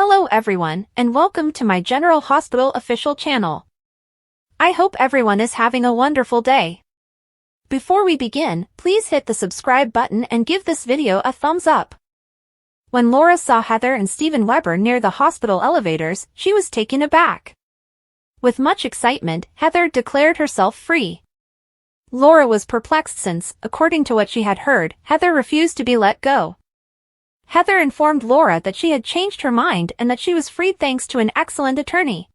Hello everyone, and welcome to my General Hospital official channel. I hope everyone is having a wonderful day. Before we begin, please hit the subscribe button and give this video a thumbs up. When Laura saw Heather and Steven Weber near the hospital elevators, she was taken aback. With much excitement, Heather declared herself free. Laura was perplexed since, according to what she had heard, Heather refused to be let go. Heather informed Laura that she had changed her mind and that she was freed thanks to an excellent attorney.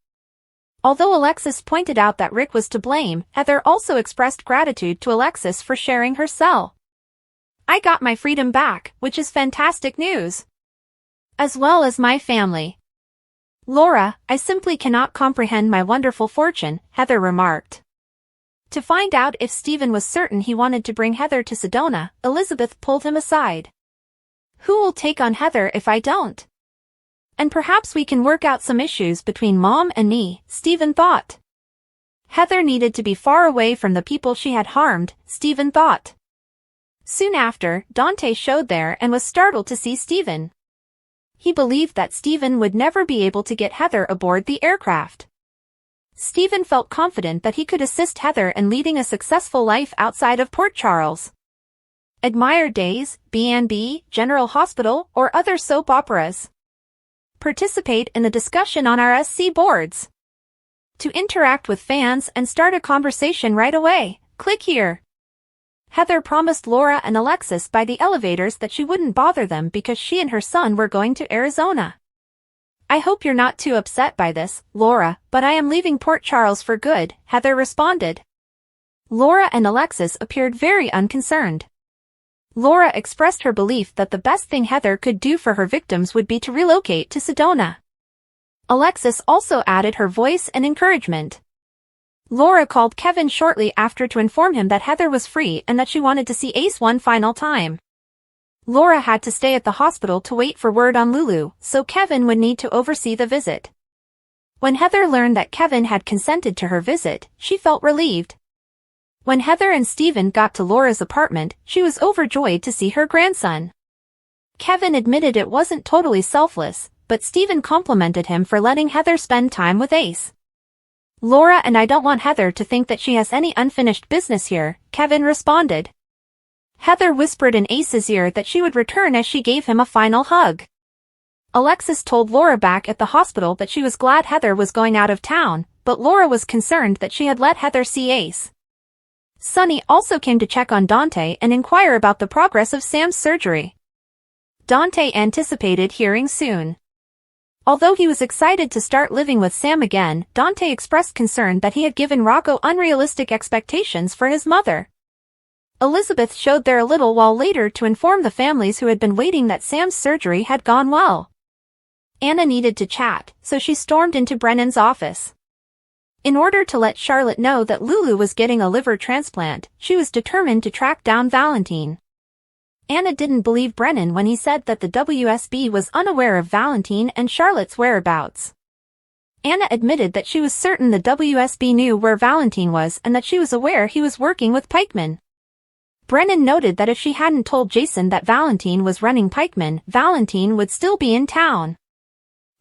Although Alexis pointed out that Rick was to blame, Heather also expressed gratitude to Alexis for sharing her cell. "I got my freedom back, which is fantastic news. As well as my family. Laura, I simply cannot comprehend my wonderful fortune," Heather remarked. To find out if Steven was certain he wanted to bring Heather to Sedona, Elizabeth pulled him aside. "Who will take on Heather if I don't? And perhaps we can work out some issues between Mom and me," Steven thought. Heather needed to be far away from the people she had harmed, Steven thought. Soon after, Dante showed there and was startled to see Steven. He believed that Steven would never be able to get Heather aboard the aircraft. Steven felt confident that he could assist Heather in leading a successful life outside of Port Charles. Admire Days, B&B, General Hospital, or other soap operas. Participate in the discussion on our SC boards. To interact with fans and start a conversation right away, click here. Heather promised Laura and Alexis by the elevators that she wouldn't bother them because she and her son were going to Arizona. "I hope you're not too upset by this, Laura, but I am leaving Port Charles for good," Heather responded. Laura and Alexis appeared very unconcerned. Laura expressed her belief that the best thing Heather could do for her victims would be to relocate to Sedona. Alexis also added her voice and encouragement. Laura called Kevin shortly after to inform him that Heather was free and that she wanted to see Ace one final time. Laura had to stay at the hospital to wait for word on Lulu, so Kevin would need to oversee the visit. When Heather learned that Kevin had consented to her visit, she felt relieved. When Heather and Steven got to Laura's apartment, she was overjoyed to see her grandson. Kevin admitted it wasn't totally selfless, but Steven complimented him for letting Heather spend time with Ace. "Laura and I don't want Heather to think that she has any unfinished business here," Kevin responded. Heather whispered in Ace's ear that she would return as she gave him a final hug. Alexis told Laura back at the hospital that she was glad Heather was going out of town, but Laura was concerned that she had let Heather see Ace. Sonny also came to check on Dante and inquire about the progress of Sam's surgery. Dante anticipated hearing soon. Although he was excited to start living with Sam again, Dante expressed concern that he had given Rocco unrealistic expectations for his mother. Elizabeth showed there a little while later to inform the families who had been waiting that Sam's surgery had gone well. Anna needed to chat, so she stormed into Brennan's office. In order to let Charlotte know that Lulu was getting a liver transplant, she was determined to track down Valentine. Anna didn't believe Brennan when he said that the WSB was unaware of Valentine and Charlotte's whereabouts. Anna admitted that she was certain the WSB knew where Valentine was and that she was aware he was working with Pikeman. Brennan noted that if she hadn't told Jason that Valentine was running Pikeman, Valentine would still be in town.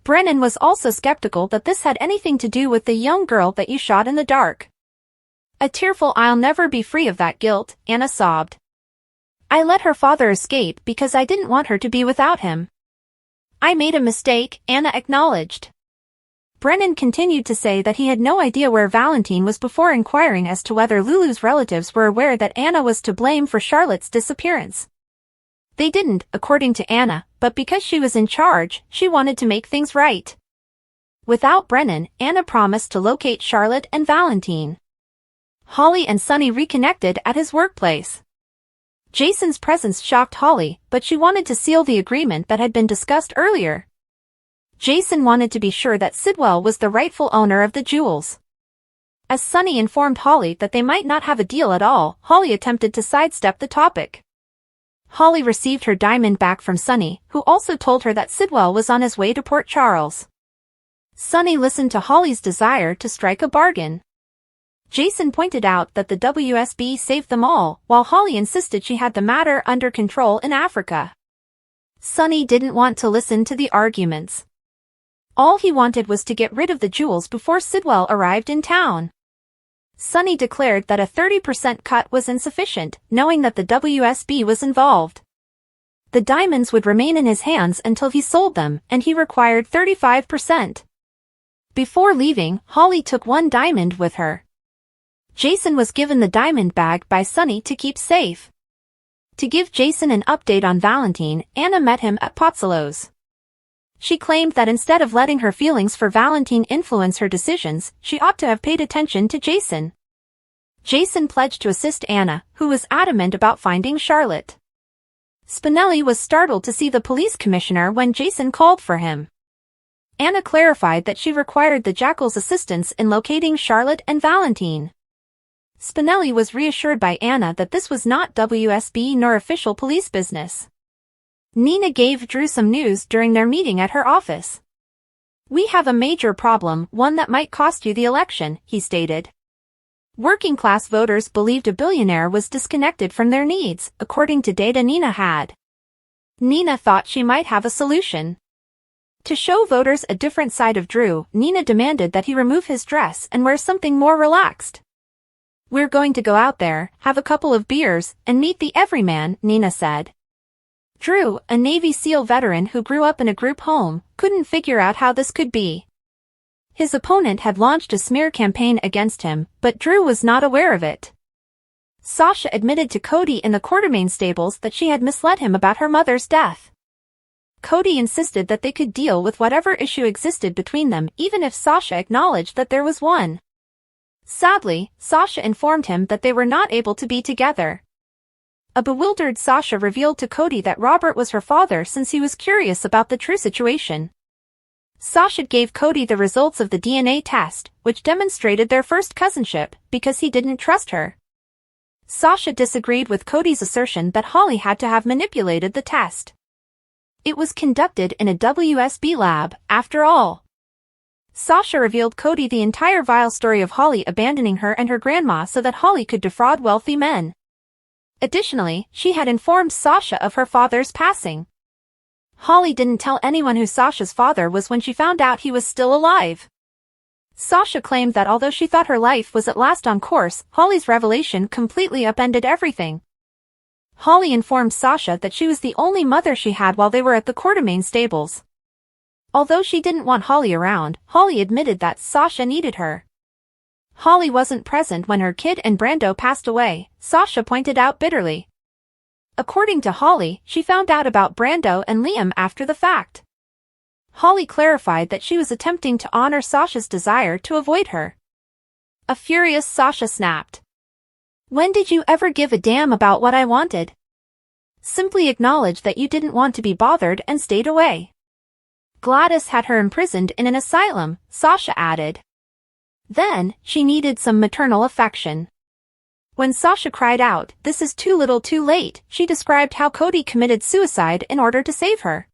Brennan was also skeptical that this had anything to do with the young girl that you shot in the dark. A tearful "I'll never be free of that guilt," Anna sobbed. "I let her father escape because I didn't want her to be without him. I made a mistake," Anna acknowledged. Brennan continued to say that he had no idea where Valentine was before inquiring as to whether Lulu's relatives were aware that Anna was to blame for Charlotte's disappearance. They didn't, according to Anna, but because she was in charge, she wanted to make things right. Without Brennan, Anna promised to locate Charlotte and Valentine. Holly and Sonny reconnected at his workplace. Jason's presence shocked Holly, but she wanted to seal the agreement that had been discussed earlier. Jason wanted to be sure that Sidwell was the rightful owner of the jewels. As Sonny informed Holly that they might not have a deal at all, Holly attempted to sidestep the topic. Holly received her diamond back from Sonny, who also told her that Sidwell was on his way to Port Charles. Sonny listened to Holly's desire to strike a bargain. Jason pointed out that the WSB saved them all, while Holly insisted she had the matter under control in Africa. Sonny didn't want to listen to the arguments. All he wanted was to get rid of the jewels before Sidwell arrived in town. Sonny declared that a 30% cut was insufficient, knowing that the WSB was involved. The diamonds would remain in his hands until he sold them, and he required 35%. Before leaving, Holly took one diamond with her. Jason was given the diamond bag by Sonny to keep safe. To give Jason an update on Valentine, Anna met him at Pozzolo's. She claimed that instead of letting her feelings for Valentine influence her decisions, she ought to have paid attention to Jason. Jason pledged to assist Anna, who was adamant about finding Charlotte. Spinelli was startled to see the police commissioner when Jason called for him. Anna clarified that she required the Jackal's assistance in locating Charlotte and Valentine. Spinelli was reassured by Anna that this was not WSB nor official police business. Nina gave Drew some news during their meeting at her office. "We have a major problem, one that might cost you the election," he stated. Working-class voters believed a billionaire was disconnected from their needs, according to data Nina had. Nina thought she might have a solution. To show voters a different side of Drew, Nina demanded that he remove his dress and wear something more relaxed. "We're going to go out there, have a couple of beers, and meet the everyman," Nina said. Drew, a Navy SEAL veteran who grew up in a group home, couldn't figure out how this could be. His opponent had launched a smear campaign against him, but Drew was not aware of it. Sasha admitted to Cody in the Quartermaine stables that she had misled him about her mother's death. Cody insisted that they could deal with whatever issue existed between them, even if Sasha acknowledged that there was one. Sadly, Sasha informed him that they were not able to be together. A bewildered Sasha revealed to Cody that Robert was her father since he was curious about the true situation. Sasha gave Cody the results of the DNA test, which demonstrated their first cousinship, because he didn't trust her. Sasha disagreed with Cody's assertion that Holly had to have manipulated the test. It was conducted in a WSB lab, after all. Sasha revealed Cody the entire vile story of Holly abandoning her and her grandma so that Holly could defraud wealthy men. Additionally, she had informed Sasha of her father's passing. Holly didn't tell anyone who Sasha's father was when she found out he was still alive. Sasha claimed that although she thought her life was at last on course, Holly's revelation completely upended everything. Holly informed Sasha that she was the only mother she had while they were at the Quartermaine stables. Although she didn't want Holly around, Holly admitted that Sasha needed her. Holly wasn't present when her kid and Brando passed away, Sasha pointed out bitterly. According to Holly, she found out about Brando and Liam after the fact. Holly clarified that she was attempting to honor Sasha's desire to avoid her. A furious Sasha snapped. "When did you ever give a damn about what I wanted? Simply acknowledge that you didn't want to be bothered and stayed away." Gladys had her imprisoned in an asylum, Sasha added. Then, she needed some maternal affection. When Sasha cried out, "This is too little too late," she described how Cody committed suicide in order to save her.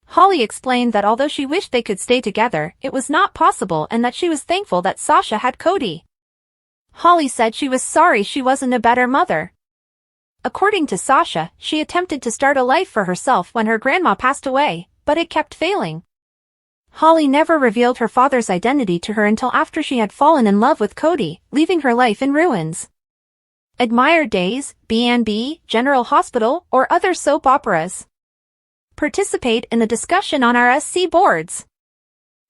Holly explained that although she wished they could stay together, it was not possible and that she was thankful that Sasha had Cody. Holly said she was sorry she wasn't a better mother. According to Sasha, she attempted to start a life for herself when her grandma passed away, but it kept failing. Holly never revealed her father's identity to her until after she had fallen in love with Cody, leaving her life in ruins. Admire Days, B&B, General Hospital, or other soap operas. Participate in the discussion on our SC boards.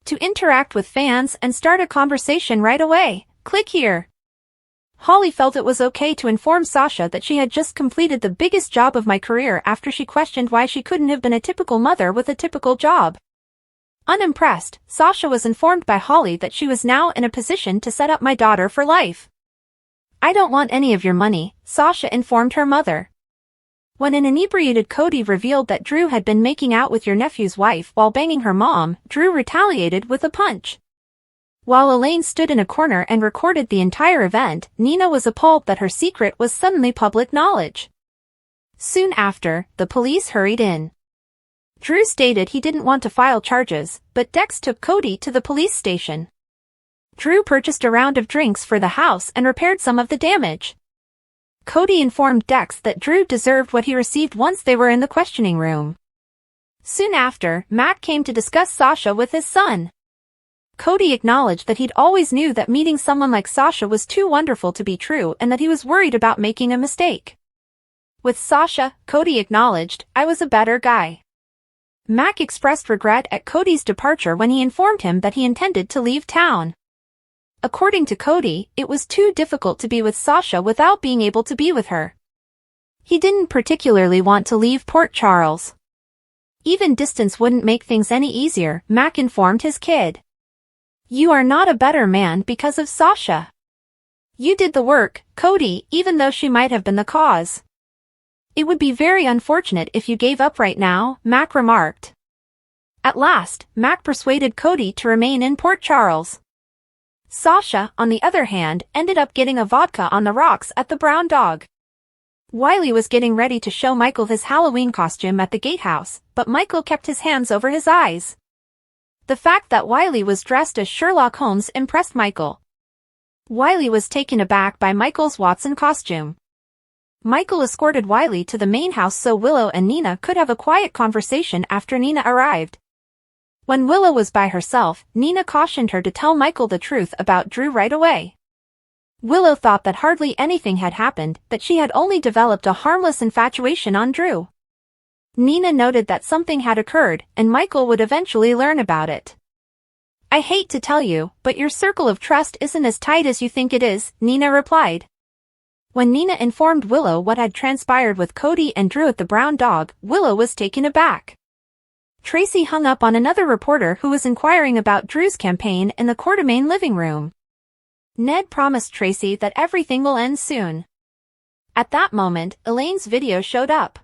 To interact with fans and start a conversation right away, click here. Holly felt it was okay to inform Sasha that she had just completed the biggest job of my career after she questioned why she couldn't have been a typical mother with a typical job. Unimpressed, Sasha was informed by Holly that she was now in a position to set up my daughter for life. "I don't want any of your money," Sasha informed her mother. When an inebriated Cody revealed that Drew had been making out with your nephew's wife while banging her mom, Drew retaliated with a punch. While Elaine stood in a corner and recorded the entire event, Nina was appalled that her secret was suddenly public knowledge. Soon after, the police hurried in. Drew stated he didn't want to file charges, but Dex took Cody to the police station. Drew purchased a round of drinks for the house and repaired some of the damage. Cody informed Dex that Drew deserved what he received once they were in the questioning room. Soon after, Mac came to discuss Sasha with his son. Cody acknowledged that he'd always knew that meeting someone like Sasha was too wonderful to be true and that he was worried about making a mistake. With Sasha, Cody acknowledged, "I was a better guy." Mac expressed regret at Cody's departure when he informed him that he intended to leave town. According to Cody, it was too difficult to be with Sasha without being able to be with her. He didn't particularly want to leave Port Charles. Even distance wouldn't make things any easier, Mac informed his kid. "You are not a better man because of Sasha. You did the work, Cody, even though she might have been the cause. It would be very unfortunate if you gave up right now," Mac remarked. At last, Mac persuaded Cody to remain in Port Charles. Sasha, on the other hand, ended up getting a vodka on the rocks at the Brown Dog. Wiley was getting ready to show Michael his Halloween costume at the gatehouse, but Michael kept his hands over his eyes. The fact that Wiley was dressed as Sherlock Holmes impressed Michael. Wiley was taken aback by Michael's Watson costume. Michael escorted Wiley to the main house so Willow and Nina could have a quiet conversation after Nina arrived. When Willow was by herself, Nina cautioned her to tell Michael the truth about Drew right away. Willow thought that hardly anything had happened, that she had only developed a harmless infatuation on Drew. Nina noted that something had occurred, and Michael would eventually learn about it. "I hate to tell you, but your circle of trust isn't as tight as you think it is," Nina replied. When Nina informed Willow what had transpired with Cody and Drew at the Brown Dog, Willow was taken aback. Tracy hung up on another reporter who was inquiring about Drew's campaign in the Quartermaine living room. Ned promised Tracy that everything will end soon. At that moment, Elaine's video showed up.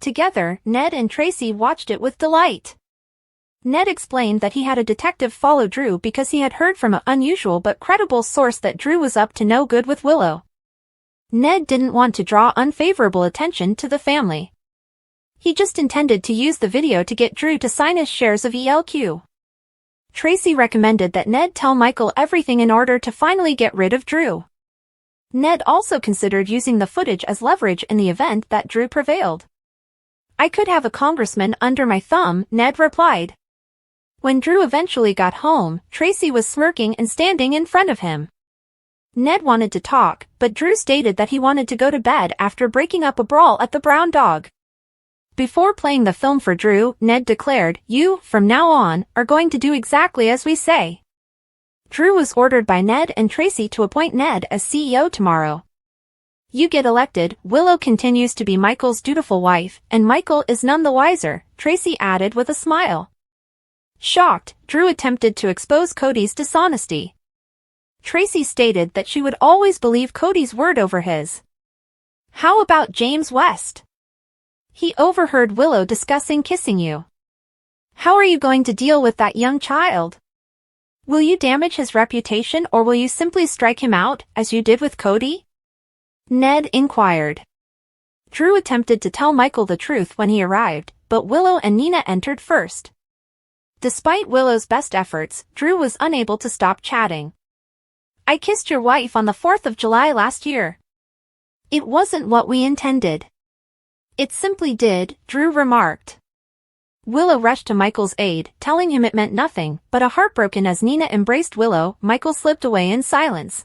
Together, Ned and Tracy watched it with delight. Ned explained that he had a detective follow Drew because he had heard from an unusual but credible source that Drew was up to no good with Willow. Ned didn't want to draw unfavorable attention to the family. He just intended to use the video to get Drew to sign his shares of ELQ. Tracy recommended that Ned tell Michael everything in order to finally get rid of Drew. Ned also considered using the footage as leverage in the event that Drew prevailed. "I could have a congressman under my thumb," Ned replied. When Drew eventually got home, Tracy was smirking and standing in front of him. Ned wanted to talk, but Drew stated that he wanted to go to bed after breaking up a brawl at the Brown Dog. Before playing the film for Drew, Ned declared, "You, from now on, are going to do exactly as we say." Drew was ordered by Ned and Tracy to appoint Ned as CEO tomorrow. "You get elected, Willow continues to be Michael's dutiful wife, and Michael is none the wiser," Tracy added with a smile. Shocked, Drew attempted to expose Cody's dishonesty. Tracy stated that she would always believe Cody's word over his. "How about James West? He overheard Willow discussing kissing you. How are you going to deal with that young child? Will you damage his reputation or will you simply strike him out, as you did with Cody?" Ned inquired. Drew attempted to tell Michael the truth when he arrived, but Willow and Nina entered first. Despite Willow's best efforts, Drew was unable to stop chatting. "I kissed your wife on the 4th of July last year. It wasn't what we intended. It simply did," Drew remarked. Willow rushed to Michael's aid, telling him it meant nothing, but heartbroken as Nina embraced Willow, Michael slipped away in silence.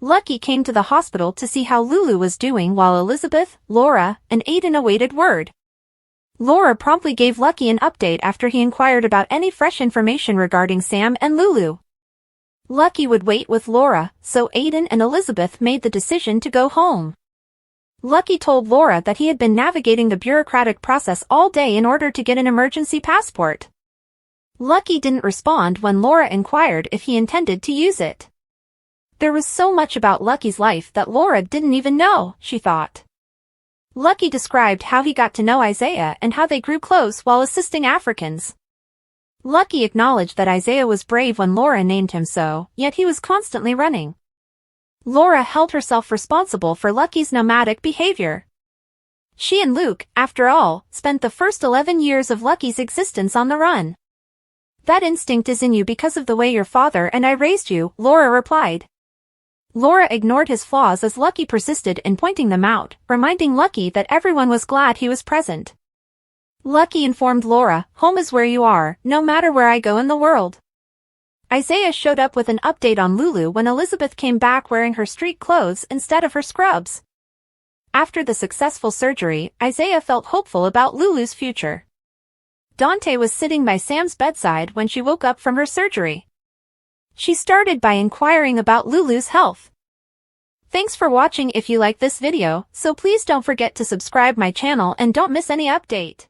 Lucky came to the hospital to see how Lulu was doing while Elizabeth, Laura, and Aiden awaited word. Laura promptly gave Lucky an update after he inquired about any fresh information regarding Sam and Lulu. Lucky would wait with Laura, so Aiden and Elizabeth made the decision to go home. Lucky told Laura that he had been navigating the bureaucratic process all day in order to get an emergency passport. Lucky didn't respond when Laura inquired if he intended to use it. There was so much about Lucky's life that Laura didn't even know, she thought. Lucky described how he got to know Isaiah and how they grew close while assisting Africans. Lucky acknowledged that Isaiah was brave when Laura named him so, yet he was constantly running. Laura held herself responsible for Lucky's nomadic behavior. She and Luke, after all, spent the first 11 years of Lucky's existence on the run. "That instinct is in you because of the way your father and I raised you," Laura replied. Laura ignored his flaws as Lucky persisted in pointing them out, reminding Lucky that everyone was glad he was present. Lucky, informed Laura, home is where you are, no matter where I go in the world. Isaiah showed up with an update on Lulu when Elizabeth came back wearing her street clothes instead of her scrubs. After the successful surgery, Isaiah felt hopeful about Lulu's future. Dante was sitting by Sam's bedside when she woke up from her surgery. She started by inquiring about Lulu's health. Thanks for watching. If you like this video, so please don't forget to subscribe my channel and don't miss any update.